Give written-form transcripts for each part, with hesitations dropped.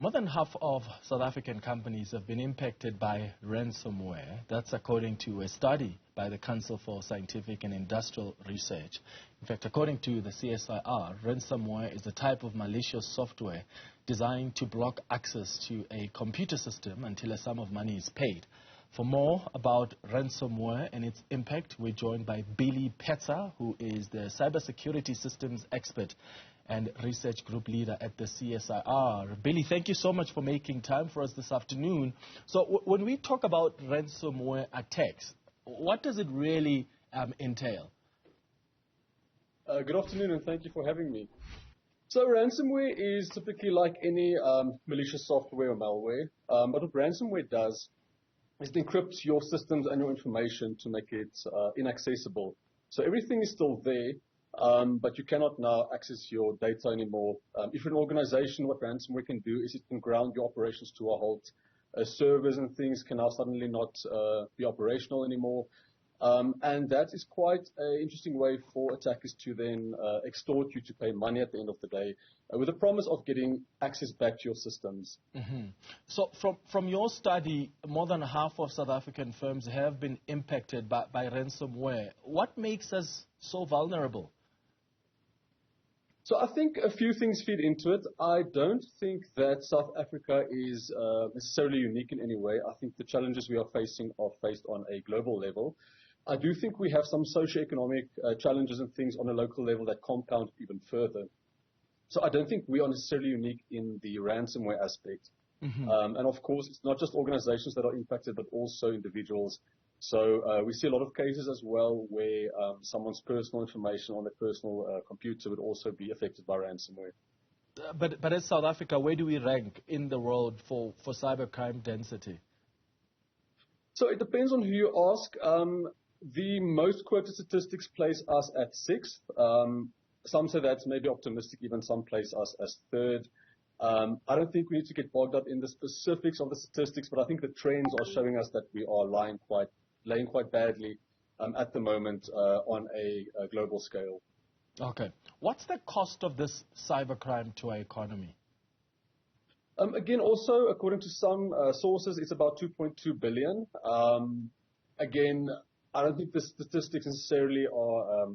More than half of South African companies have been impacted by ransomware. That's according to a study by the Council for Scientific and Industrial Research. In fact, according to the CSIR, ransomware is a type of malicious software designed to block access to a computer system until a sum of money is paid. For more about ransomware and its impact, we're joined by Petzer, who is the cybersecurity systems expert and research group leader at the CSIR. Billy, thank you so much for making time for us this afternoon. So when we talk about ransomware attacks, what does it really entail? Good afternoon, and thank you for having me. So ransomware is typically like any malicious software or malware. But what ransomware does is it encrypts your systems and your information to make it inaccessible. So everything is still there, but you cannot now access your data anymore. If you're an organization, what ransomware can do is it can ground your operations to a halt. Servers and things can now suddenly not be operational anymore. And that is quite an interesting way for attackers to then extort you to pay money at the end of the day, with the promise of getting access back to your systems. Mm-hmm. So from your study, more than half of South African firms have been impacted by ransomware. What makes us so vulnerable? So I think a few things feed into it. I don't think that South Africa is necessarily unique in any way. I think the challenges we are facing are faced on a global level. I do think we have some socioeconomic challenges and things on a local level that compound even further. So I don't think we are necessarily unique in the ransomware aspect. Mm-hmm. And of course, it's not just organizations that are impacted, but also individuals. So we see a lot of cases as well where someone's personal information on their personal computer would also be affected by ransomware. But as South Africa, where do we rank in the world for cybercrime density? So it depends on who you ask. The most quoted statistics place us at 6th. Some say that's maybe optimistic, even some place us as 3rd. I don't think we need to get bogged up in the specifics of the statistics, but I think the trends are showing us that we are laying quite badly at the moment on a global scale. Okay. What's the cost of this cybercrime to our economy? Again, also, according to some sources, it's about 2.2 billion. Again, I don't think the statistics necessarily are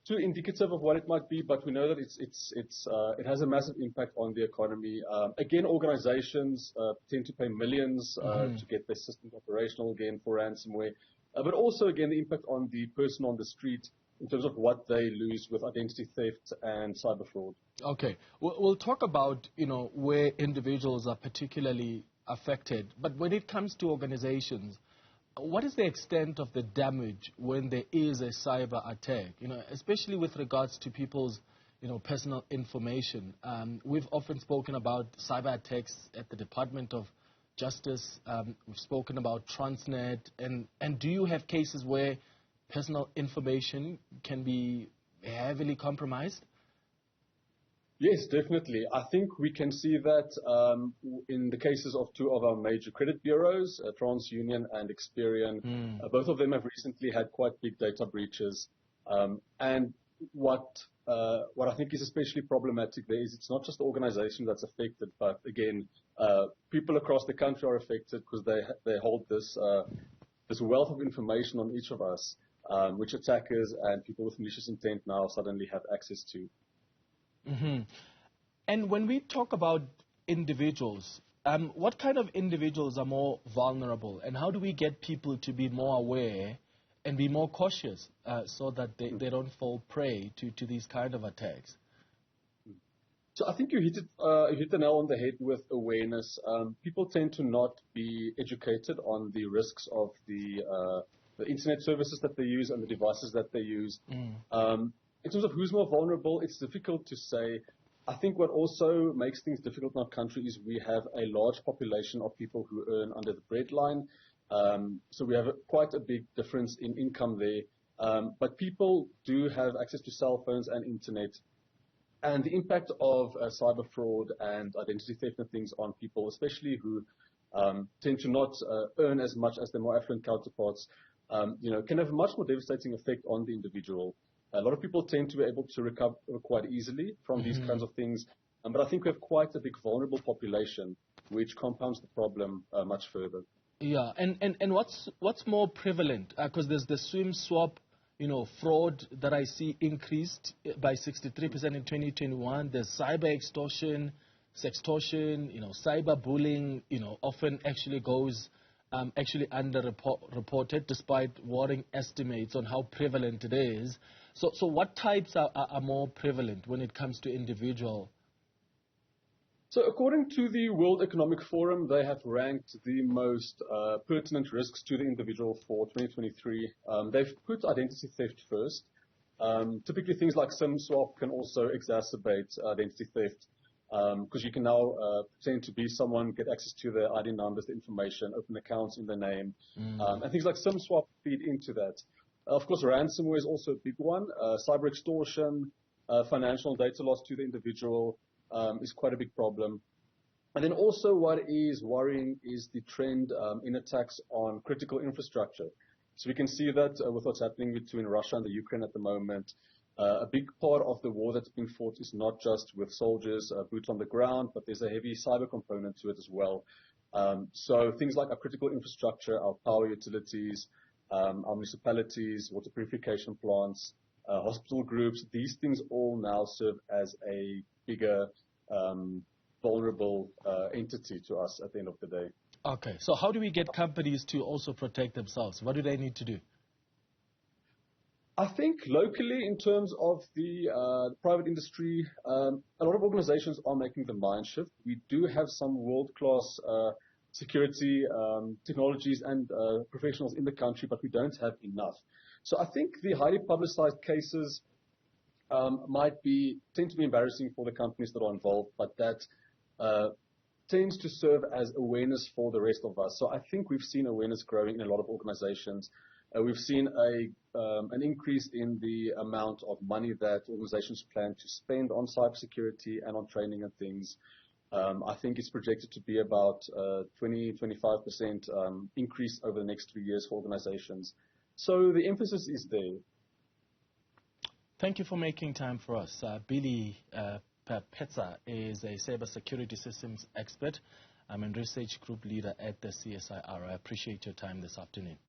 too indicative of what it might be, but we know that it has a massive impact on the economy. Again, organizations tend to pay millions to get their systems operational again for ransomware, but also again the impact on the person on the street in terms of what they lose with identity theft and cyber fraud. Okay, we'll talk about where individuals are particularly affected, but when it comes to organizations, what is the extent of the damage when there is a cyber attack? Especially with regards to people's, personal information. We've often spoken about cyber attacks at the Department of Justice. We've spoken about Transnet. And do you have cases where personal information can be heavily compromised? Yes, definitely. I think we can see that in the cases of two of our major credit bureaus, TransUnion and Experian. Both of them have recently had quite big data breaches. And what I think is especially problematic there is it's not just the organization that's affected, but again, people across the country are affected because they hold this wealth of information on each of us, which attackers and people with malicious intent now suddenly have access to. Mm-hmm. And when we talk about individuals, what kind of individuals are more vulnerable, and how do we get people to be more aware and be more cautious so that they don't fall prey to these kind of attacks? So I think you hit the nail on the head with awareness. People tend to not be educated on the risks of the internet services that they use and the devices that they use. In terms of who's more vulnerable, it's difficult to say. I think what also makes things difficult in our country is we have a large population of people who earn under the breadline. So we have quite a big difference in income there. But people do have access to cell phones and internet. And the impact of cyber fraud and identity theft and things on people, especially who tend to not earn as much as their more affluent counterparts, can have a much more devastating effect on the individual. A lot of people tend to be able to recover quite easily from these kinds of things. But I think we have quite a big vulnerable population, which compounds the problem much further. Yeah, and what's more prevalent? Because there's the swim swap, fraud that I see increased by 63% in 2021. There's cyber extortion, sextortion, cyberbullying, often actually goes actually underreported despite warring estimates on how prevalent it is. So what types are more prevalent when it comes to individual? So according to the World Economic Forum, they have ranked the most pertinent risks to the individual for 2023. They've put identity theft first. Typically things like SIM swap can also exacerbate identity theft because you can now pretend to be someone, get access to their ID numbers, the information, open accounts in their name. And things like SIM swap feed into that. Of course, ransomware is also a big one. Cyber extortion, financial data loss to the individual, is quite a big problem. And then also what is worrying is the trend in attacks on critical infrastructure. So we can see that with what's happening between Russia and the Ukraine at the moment. A big part of the war that's being fought is not just with soldiers, boots on the ground, but there's a heavy cyber component to it as well. So things like our critical infrastructure, our power utilities, our municipalities, water purification plants, hospital groups, these things all now serve as a bigger vulnerable entity to us at the end of the day. Okay, so how do we get companies to also protect themselves? What do they need to do? I think locally, in terms of the private industry, a lot of organizations are making the mind shift. We do have some world-class security technologies and professionals in the country, but we don't have enough. So I think the highly publicized cases tend to be embarrassing for the companies that are involved, but that tends to serve as awareness for the rest of us. So I think we've seen awareness growing in a lot of organizations. We've seen an increase in the amount of money that organizations plan to spend on cybersecurity and on training and things. I think it's projected to be about 20-25% increase over the next 3 years for organizations. So the emphasis is there. Thank you for making time for us. Billy Petzer is a cybersecurity systems expert. I'm a research group leader at the CSIR. I appreciate your time this afternoon.